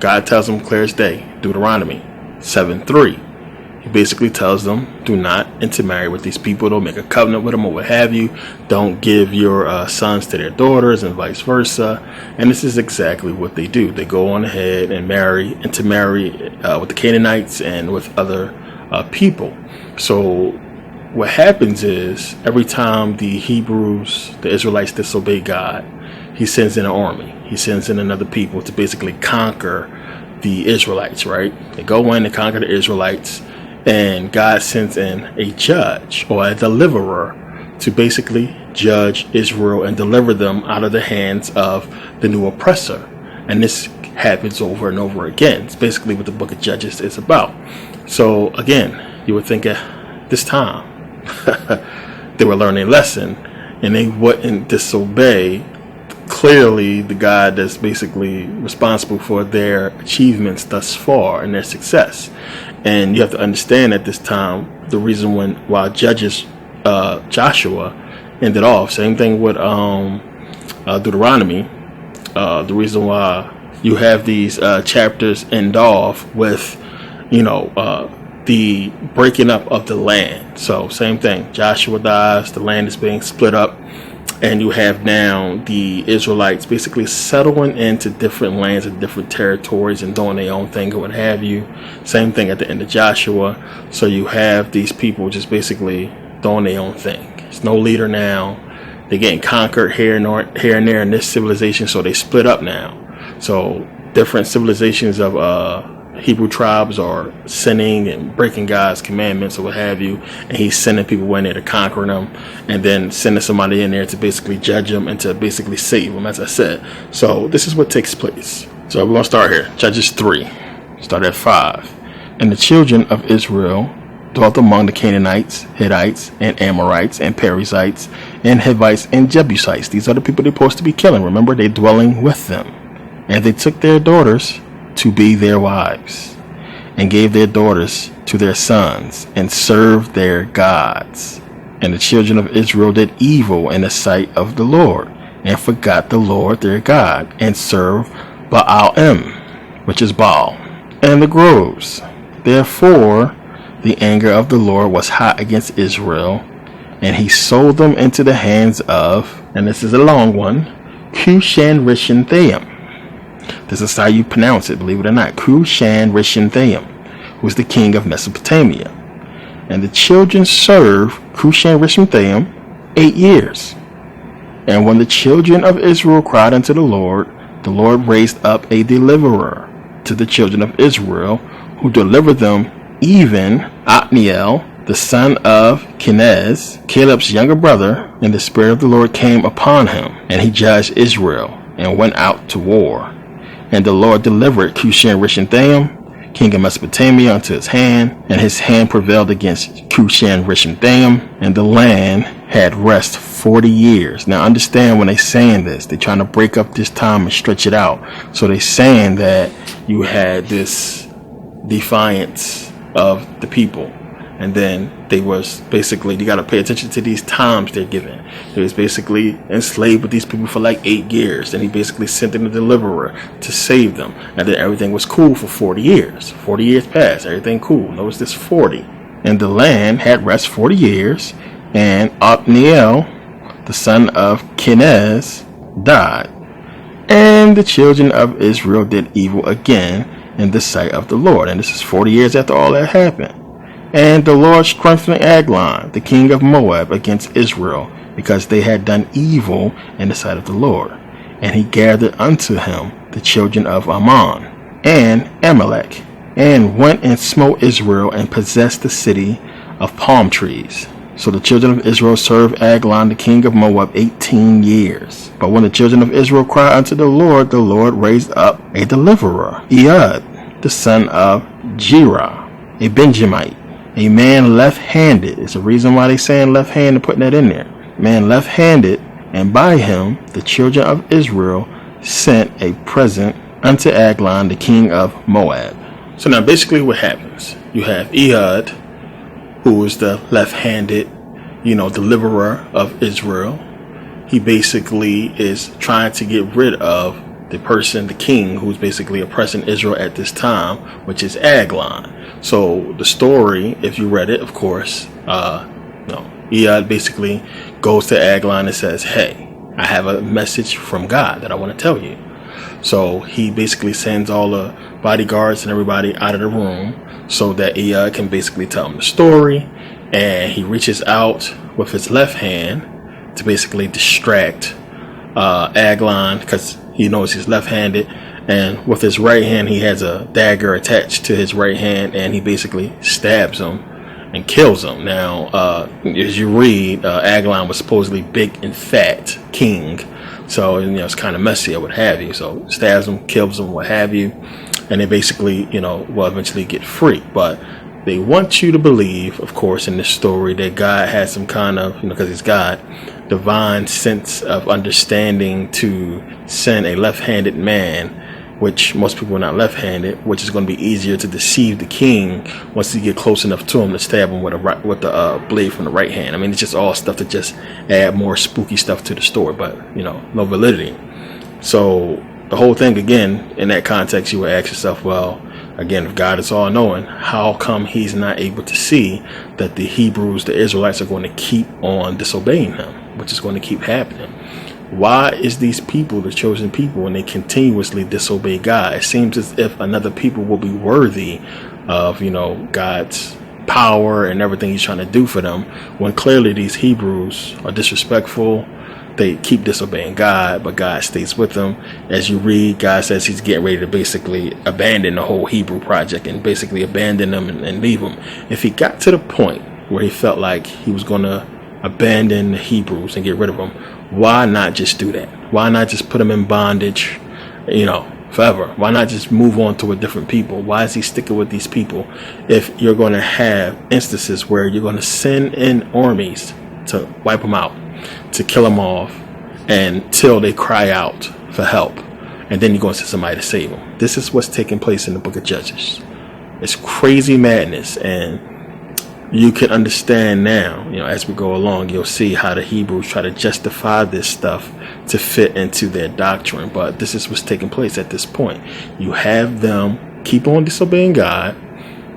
God tells them clear as day, Deuteronomy 7:3. He basically tells them, do not intermarry with these people. Don't make a covenant with them or what have you. Don't give your sons to their daughters and vice versa. And this is exactly what they do. They go on ahead and intermarry with the Canaanites and with other people. So what happens is every time the Israelites disobey God, he sends in an army. He sends in another people to basically conquer the Israelites, right? They go in and conquer the Israelites. And God sends in a judge or a deliverer to basically judge Israel and deliver them out of the hands of the new oppressor. And this happens over and over again. It's basically what the book of Judges is about. So again, you would think at this time they were learning a lesson and they wouldn't disobey clearly the God that's basically responsible for their achievements thus far and their success. And you have to understand at this time the reason why Judges Joshua ended off. Same thing with Deuteronomy. The reason why you have these chapters end off with, the breaking up of the land. So same thing. Joshua dies. The land is being split up. And you have now the Israelites basically settling into different lands and different territories and doing their own thing or what have you. Same thing at the end of Joshua. So you have these people just basically doing their own thing. There's no leader now. They're getting conquered here and there in this civilization. So they split up now. So different civilizations of Hebrew tribes are sinning and breaking God's commandments or what have you, and he's sending people in there to conquer them and then sending somebody in there to basically judge them and to basically save them, as I said. So this is what takes place. So we're going to start here. Judges 3, start at 5. And the children of Israel dwelt among the Canaanites, Hittites, and Amorites, and Perizzites, and Hivites, and Jebusites. These are the people they're supposed to be killing. Remember, they're dwelling with them. And they took their daughters to be their wives, and gave their daughters to their sons, and served their gods. And the children of Israel did evil in the sight of the Lord, and forgot the Lord their God, and served Baalim, which is Baal, and the groves. Therefore the anger of the Lord was hot against Israel, and he sold them into the hands of, and this is a long one, Cushan-Rishathaim. This is how you pronounce it, believe it or not. Cushan-Rishathaim, who was the king of Mesopotamia. And the children served Cushan-Rishathaim 8 years. And when the children of Israel cried unto the Lord raised up a deliverer to the children of Israel, who delivered them, even Othniel, the son of Kenaz, Caleb's younger brother. And the Spirit of the Lord came upon him, and he judged Israel, and went out to war. And the Lord delivered Cushan-Rishathaim, king of Mesopotamia, unto his hand, and his hand prevailed against Cushan-Rishathaim, and the land had rest 40 years. Now understand, when they're saying this, they're trying to break up this time and stretch it out. So they're saying that you had this defiance of the people. And then they was basically, you got to pay attention to these times they're given. They was basically enslaved with these people for like 8 years. And he basically sent in a deliverer to save them. And then everything was cool for 40 years. 40 years passed. Everything cool. Notice this 40. And the land had rest 40 years. And Othniel, the son of Kenaz, died. And the children of Israel did evil again in the sight of the Lord. And this is 40 years after all that happened. And the Lord strengthened Eglon, the king of Moab, against Israel, because they had done evil in the sight of the Lord. And he gathered unto him the children of Ammon and Amalek, and went and smote Israel, and possessed the city of palm trees. So the children of Israel served Eglon, the king of Moab, 18 years. But when the children of Israel cried unto the Lord raised up a deliverer, Ehud, the son of Jerah, a Benjamite, a man left-handed. It's a reason why they saying left-handed, putting that in there. Man left-handed, and by him the children of Israel sent a present unto Eglon, the king of Moab. So now basically what happens, you have Ehud, who is the left-handed, deliverer of Israel. He basically is trying to get rid of the king who's basically oppressing Israel at this time, which is Eglon. So the story, if you read it, of course, Ehud basically goes to Eglon and says, hey, I have a message from God that I want to tell you. So he basically sends all the bodyguards and everybody out of the room so that Ehud can basically tell him the story. And he reaches out with his left hand to basically distract Eglon, because he knows he's left-handed, and with his right hand he has a dagger attached to his right hand, and he basically stabs him and kills him. Now, as you read, Eglon was supposedly big and fat king, so it's kind of messy or what have you. So stabs him, kills him, what have you, and they basically will eventually get free. But they want you to believe, of course, in this story that God has some kind of, because he's God, divine sense of understanding to send a left-handed man, which most people are not left-handed, which is going to be easier to deceive the king once you get close enough to him to stab him with the blade from the right hand. I mean, it's just all stuff to just add more spooky stuff to the story, but no validity. So the whole thing, again, in that context, you would ask yourself, well, again, if God is all-knowing, how come he's not able to see that the Hebrews, the Israelites, are going to keep on disobeying him, which is going to keep happening? Why is these people the chosen people and they continuously disobey God? It seems as if another people will be worthy of, God's power and everything he's trying to do for them, when clearly these Hebrews are disrespectful. They keep disobeying God, but God stays with them. As you read, God says he's getting ready to basically abandon the whole Hebrew project and basically abandon them and leave them. If he got to the point where he felt like he was going to abandon the Hebrews and get rid of them, why not just do that? Why not just put them in bondage, forever? Why not just move on to a different people? Why is he sticking with these people if you're going to have instances where you're going to send in armies to wipe them out, to kill them off until they cry out for help, and then you're going to send somebody to save them? This is what's taking place in the book of Judges. It's crazy madness, and you can understand now, as we go along, you'll see how the Hebrews try to justify this stuff to fit into their doctrine. But this is what's taking place at this point. You have them keep on disobeying God.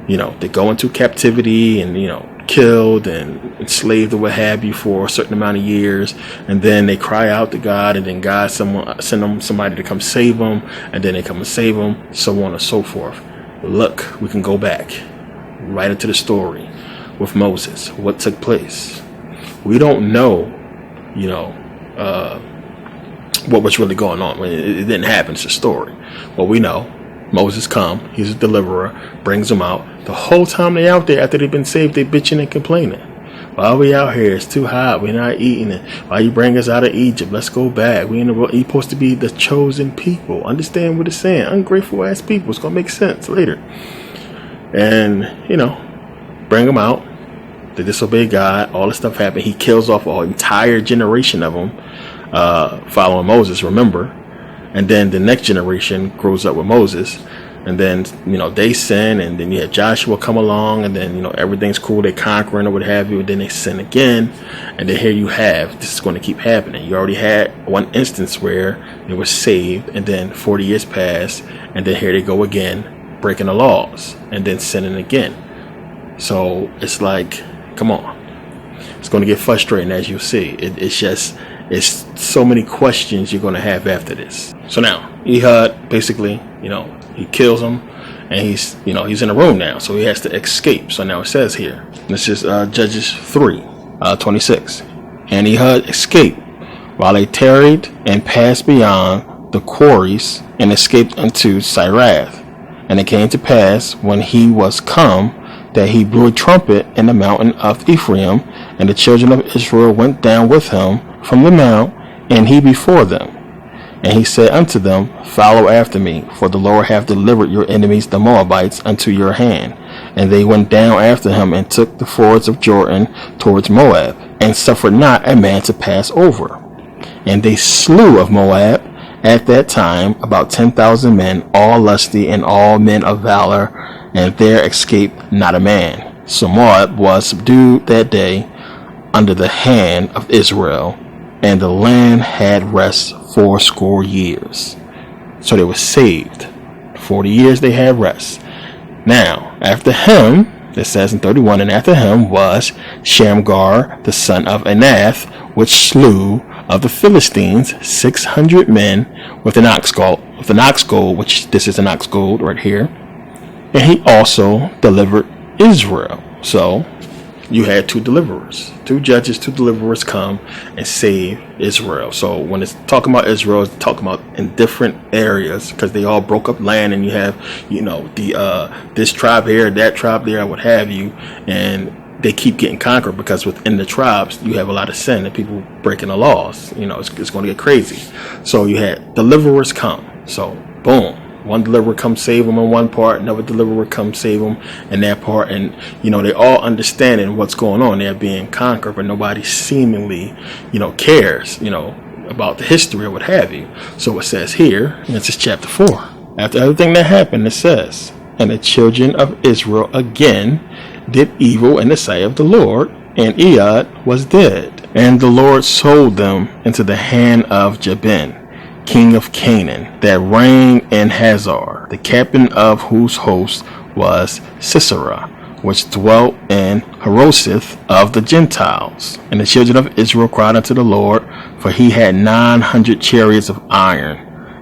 They go into captivity and, killed and enslaved or what have you for a certain amount of years, and then they cry out to God, and then God send them somebody to come save them, and then they come and save them, so on and so forth. Look, we can go back right into the story with Moses. What took place? We don't know, what was really going on. It didn't happen. It's a story. What we know, Moses come, he's a deliverer, brings them out. The whole time they out there, after they've been saved, they bitching and complaining. Why are we out here? It's too hot. We're not eating it. Why you bring us out of Egypt? Let's go back. You're supposed to be the chosen people. Understand what it's saying. Ungrateful ass people. It's going to make sense later. And, bring them out. They disobey God. All this stuff happened. He kills off an entire generation of them following Moses, remember. And then the next generation grows up with Moses. And then, they sin, and then you have Joshua come along, and then, everything's cool. They're conquering or what have you. And then they sin again. And then here you have, this is going to keep happening. You already had one instance where they were saved, and then 40 years passed, and then here they go again, breaking the laws, and then sinning again. So it's like, come on. It's going to get frustrating, as you see. It's so many questions you're going to have after this. So now, Ehud basically, he kills him, and he's in a room now, so he has to escape. So now it says here, this is Judges 3:26. And Ehud escaped while they tarried and passed beyond the quarries and escaped unto Sirath. And it came to pass, when he was come, that he blew a trumpet in the mountain of Ephraim, and the children of Israel went down with him from the mount, and he before them. And he said unto them, follow after me, for the Lord hath delivered your enemies the Moabites unto your hand. And they went down after him, and took the fords of Jordan towards Moab, and suffered not a man to pass over. And they slew of Moab at that time about 10,000 men, all lusty and all men of valor, and there escaped not a man. So Moab was subdued that day under the hand of Israel, and the land had rest 80 years. So they were saved. 40 years they had rest. Now, after him, it says in 31, and after him was Shamgar, the son of Anath, which slew of the Philistines 600 men with an ox goad, which this is an ox goad right here. And he also delivered Israel. So you had two deliverers, two judges, two deliverers come and save Israel. So when it's talking about Israel, it's talking about in different areas because they all broke up land, and you have, this tribe here, that tribe there, what have you, and they keep getting conquered because within the tribes you have a lot of sin and people breaking the laws. It's going to get crazy. So you had deliverers come. So boom. One deliverer come save them in one part, another deliverer come save them in that part, and they all understanding what's going on. They're being conquered, but nobody seemingly, cares, about the history or what have you. So it says here, and this is chapter 4. After everything that happened, it says, and the children of Israel again did evil in the sight of the Lord, and Ehud was dead, and the Lord sold them into the hand of Jabin, king of Canaan, that reigned in Hazor, the captain of whose host was Sisera, which dwelt in Harosheth of the Gentiles. And the children of Israel cried unto the Lord, for he had 900 chariots of iron,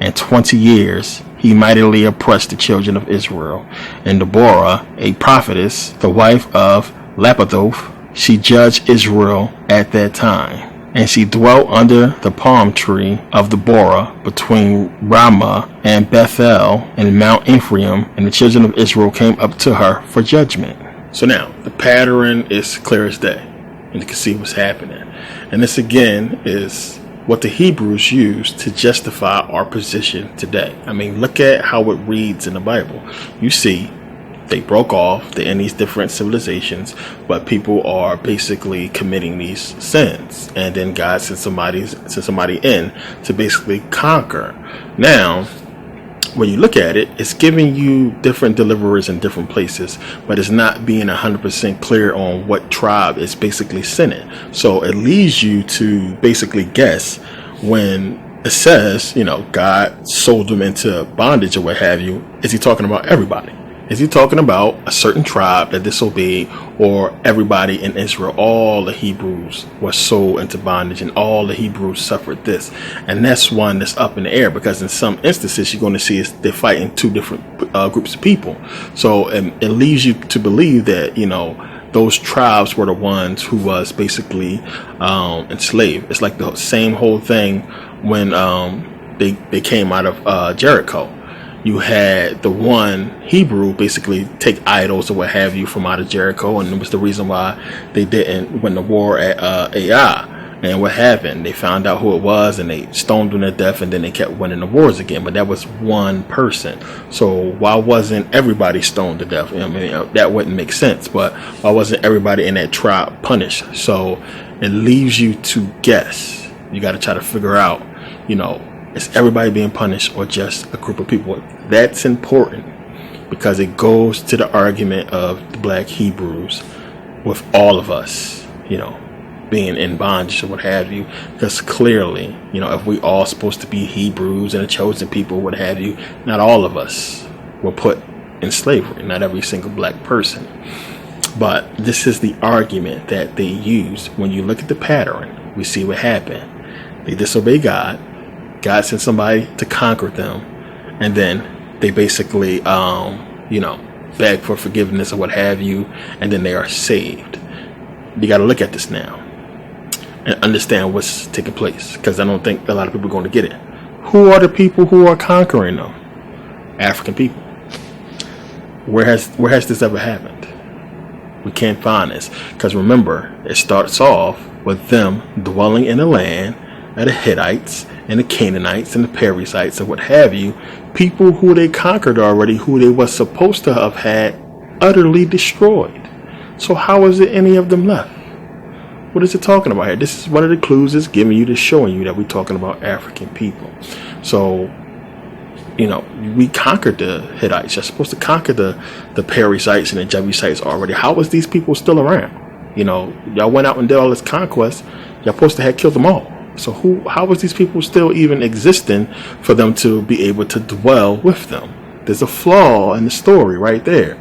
and 20 years he mightily oppressed the children of Israel. And Deborah, a prophetess, the wife of Lapidoth, she judged Israel at that time. And she dwelt under the palm tree of Deborah between Ramah and Bethel and Mount Ephraim, and the children of Israel came up to her for judgment. So now the pattern is clear as day, and you can see what's happening. And this again is what the Hebrews used to justify our position today. I mean, look at how it reads in the Bible. You see, they broke off, they're in these different civilizations, but people are basically committing these sins. And then God sent somebody in to basically conquer. Now, when you look at it, it's giving you different deliverers in different places, but it's not being 100% clear on what tribe is basically sinning. So it leads you to basically guess when it says, God sold them into bondage or what have you. Is he talking about everybody? Is he talking about a certain tribe that disobeyed, or everybody in Israel? All the Hebrews were sold into bondage, and all the Hebrews suffered this. And that's one that's up in the air, because in some instances you're going to see they're fighting two different groups of people. So it leads you to believe that, those tribes were the ones who was basically enslaved. It's like the same whole thing when they came out of Jericho. You had the one Hebrew basically take idols or what have you from out of Jericho, and it was the reason why they didn't win the war at Ai. And what happened? They found out who it was, and they stoned them to death, and then they kept winning the wars again. But that was one person. So why wasn't everybody stoned to death? That wouldn't make sense. But why wasn't everybody in that tribe punished? So it leaves you to guess. You got to try to figure out, is everybody being punished or just a group of people? That's important because it goes to the argument of the black Hebrews with all of us, being in bondage or what have you. Because clearly, if we all supposed to be Hebrews and a chosen people, what have you, not all of us were put in slavery, not every single black person. But this is the argument that they use. When you look at the pattern, we see what happened. They disobey God. God sent somebody to conquer them, and then they basically, beg for forgiveness or what have you, and then they are saved. You got to look at this now and understand what's taking place, because I don't think a lot of people are going to get it. Who are the people who are conquering them? African people. Where has this ever happened? We can't find this, because remember, it starts off with them dwelling in the land of the Hittites and the Canaanites and the Perizzites and what have you, people who they conquered already, who they were supposed to have had utterly destroyed. So how is it any of them left? What is it talking about here? This is one of the clues it's giving you, to showing you that we're talking about African people. So, we conquered the Hittites. You're supposed to conquer the Perizzites and the Jebusites already. How is these people still around? Y'all went out and did all this conquest. Y'all supposed to have killed them all. So how was these people still even existing for them to be able to dwell with them? There's a flaw in the story right there.